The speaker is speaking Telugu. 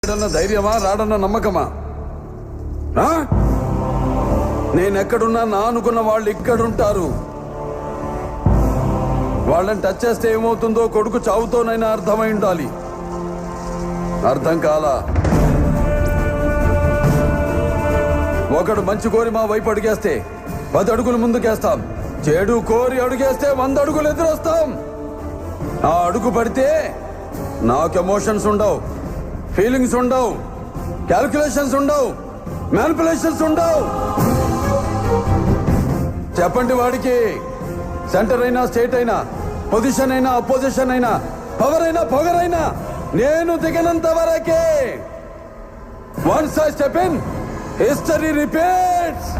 లేడన్న ధైర్యమా, రాడన్న నమ్మకమా? నేనెక్కడున్నా నా అనుకున్న వాళ్ళు ఇక్కడుంటారు. వాళ్ళని టచ్ చేస్తే ఏమవుతుందో కొడుకు చావుతోనైనా అర్థమై ఉండాలి. అర్థం కాలా? ఒకడు మంచి కోరి మా వైపు అడుగేస్తే 10 అడుగులు ముందుకేస్తాం. చెడు కోరి అడుగేస్తే 100 అడుగులు ఎదురొస్తాం. ఆ అడుగు పడితే నాకు ఎమోషన్స్ ఉండవు, ఫీలింగ్స్ ఉండవు, క్యాల్కులేషన్స్ ఉండవు, మ్యానిపులేషన్స్ ఉండవు. చెప్పండి వాడికి. సెంటర్ అయినా, స్టేట్ అయినా, పొజిషన్ అయినా, అపోజిషన్ అయినా, పవర్ అయినా, పొగరైనా నేను దిగనంత వరకే. Once I step in, history repeats.